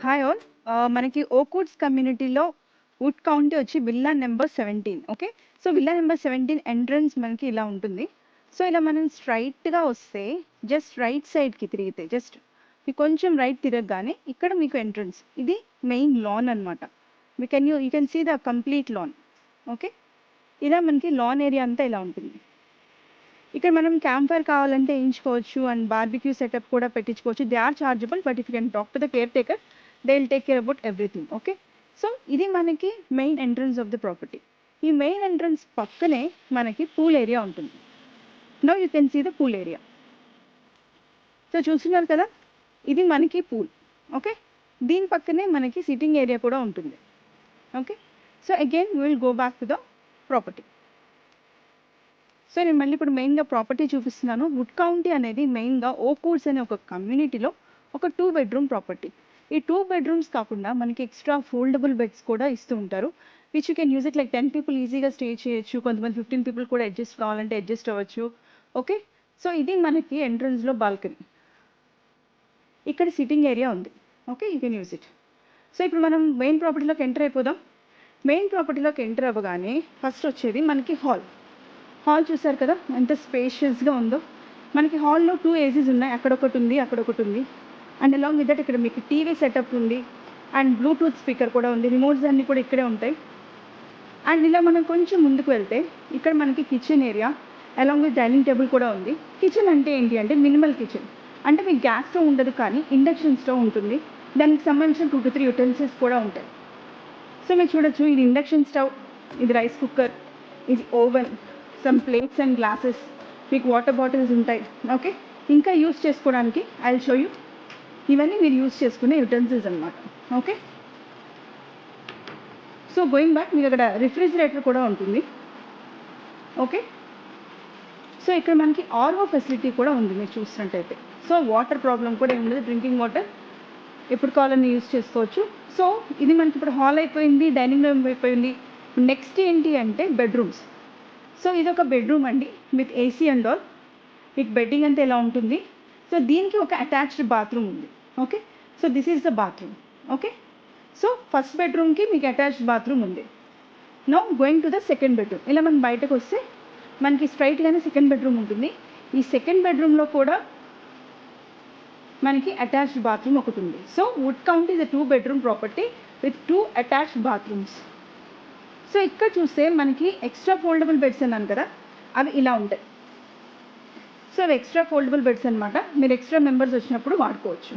Hi all. మనకి ఓక్వుడ్స్ కమ్యూనిటీలో would county వచ్చి villa number 17. Okay. So villa number 17 entrance మనకి ఇలా ఉంటుంది. సో ఇలా మనం స్ట్రైట్గా వస్తే జస్ట్ రైట్ సైడ్కి తిరిగితే జస్ట్ మీకు కొంచెం రైట్ తిరగగానే ఇక్కడ మీకు ఎంట్రన్స్. ఇది మెయిన్ లాన్ అనమాట. You can see the complete lawn. Okay. ఇలా మనకి లాన్ ఏరియా అంతా ఇలా ఉంటుంది. ఇక్కడ మనం క్యాంప్ ఫైర్ కావాలంటే వేయించుకోవచ్చు అండ్ బార్బిక్యూ సెటప్ కూడా పెట్టించుకోవచ్చు. They are chargeable, but if you can talk to the caretaker they will take care about everything. Okay. So ఇది మనకి main entrance of the property. ఈ మెయిన్ ఎంట్రన్స్ పక్కనే మనకి pool area ఉంటుంది. Now you can see the pool area. So చూస్తున్నారు కదా, ఇది మనకి పూల్. ఓకే. దీని పక్కనే మనకి సిట్టింగ్ ఏరియా కూడా ఉంటుంది. Okay. So again we will go back to the property. So నేను మళ్ళీ ఇప్పుడు మెయిన్గా ప్రాపర్టీ చూపిస్తున్నాను. వుడ్ కౌంటీ అనేది మెయిన్గా ఓక్వుడ్స్ అనే ఒక కమ్యూనిటీలో ఒక 2 bedroom ప్రాపర్టీ. ఈ 2 bedrooms కాకుండా మనకి ఎక్స్ట్రా ఫోల్డబుల్ బెడ్స్ కూడా ఇస్తూ ఉంటారు. Which you can use it like 10 people ఈజీగా స్టే చేయొచ్చు. కొంతమంది 15 people కూడా అడ్జస్ట్ కావాలంటే అడ్జస్ట్ అవ్వచ్చు. ఓకే. సో ఇది మనకి ఎంట్రన్స్లో బాల్కనీ. ఇక్కడ సిట్టింగ్ ఏరియా ఉంది. Okay, you can use it. So ఇప్పుడు మనం మెయిన్ ప్రాపర్టీలోకి ఎంటర్ అయిపోదాం. మెయిన్ ప్రాపర్టీలోకి ఎంటర్ అవ్వగానే ఫస్ట్ వచ్చేది మనకి హాల్. హాల్ చూసారు కదా ఎంత స్పేషియస్గా ఉందో. మనకి హాల్లో 2 ACs ఉన్నాయి. అక్కడ ఒకటి ఉంది, అక్కడ ఒకటి ఉంది. అండ్ అలాంగ్ విత్ దట్ ఇక్కడ మీకు టీవీ సెటప్ ఉంది అండ్ బ్లూటూత్ స్పీకర్ కూడా ఉంది. రిమోట్స్ అన్నీ కూడా ఇక్కడే ఉంటాయి. అండ్ ఇలా మనం కొంచెం ముందుకు వెళ్తే ఇక్కడ మనకి kitchen area along with dining table కూడా ఉంది. కిచెన్ అంటే ఏంటి అంటే మినిమల్ కిచెన్. అంటే మీకు గ్యాస్ స్టవ్ ఉండదు కానీ ఇండక్షన్ స్టవ్ ఉంటుంది. దానికి సంబంధించిన 2 to 3 utensils కూడా ఉంటాయి. సో మీరు చూడొచ్చు, ఇది ఇండక్షన్ స్టవ్, ఇది రైస్ కుక్కర్, ఇది oven, some plates and glasses, మీకు వాటర్ బాటిల్స్ ఉంటాయి. ఓకే. ఇంకా యూస్ చేసుకోవడానికి ఐ విల్ షో యూ. ఇవన్నీ మీరు యూస్ చేసుకునే యుటెన్సిల్స్ అనమాట. ఓకే. సో గోయింగ్ బ్యాక్, మీకు అక్కడ రిఫ్రిజిరేటర్ కూడా ఉంటుంది. ఓకే. సో ఇక్కడ మనకి ఆర్ఓ ఫెసిలిటీ కూడా ఉంది మీరు చూసినట్టయితే. సో వాటర్ ప్రాబ్లం కూడా ఏమి ఉండదు. డ్రింకింగ్ వాటర్ ఎప్పుడు కావాలని యూస్ చేసుకోవచ్చు. సో ఇది మనకి ఇప్పుడు హాల్ అయిపోయింది, డైనింగ్ రూమ్ అయిపోయింది. నెక్స్ట్ ఏంటి అంటే బెడ్రూమ్స్. సో ఇది ఒక బెడ్రూమ్ అండి విత్ ఏసీ అండ్ ఆల్. మీకు బెడ్డింగ్ అంతా ఎలా ఉంటుంది. సో దీనికి ఒక అటాచ్డ్ బాత్రూమ్ ఉంది. Okay. So this is the bathroom. Okay. So first బెడ్రూమ్కి మీకు అటాచ్డ్ బాత్రూమ్ ఉంది. Now going to the second bedroom. ఇలా మనం బయటకు వస్తే మనకి స్ట్రైట్గానే సెకండ్ బెడ్రూమ్ ఉంటుంది. ఈ సెకండ్ బెడ్రూమ్లో కూడా మనకి అటాచ్డ్ బాత్రూమ్ ఒకటి ఉంది. So wood county is a 2 bedroom property with 2 attached bathrooms. So ఇక్కడ చూస్తే మనకి ఎక్స్ట్రా ఫోల్డబుల్ బెడ్స్ అన్నాను కదా, అవి ఇలా ఉంటాయి. సో అవి ఎక్స్ట్రా ఫోల్డబుల్ బెడ్స్ అనమాట. మీరు ఎక్స్ట్రా మెంబర్స్ వచ్చినప్పుడు వాడుకోవచ్చు.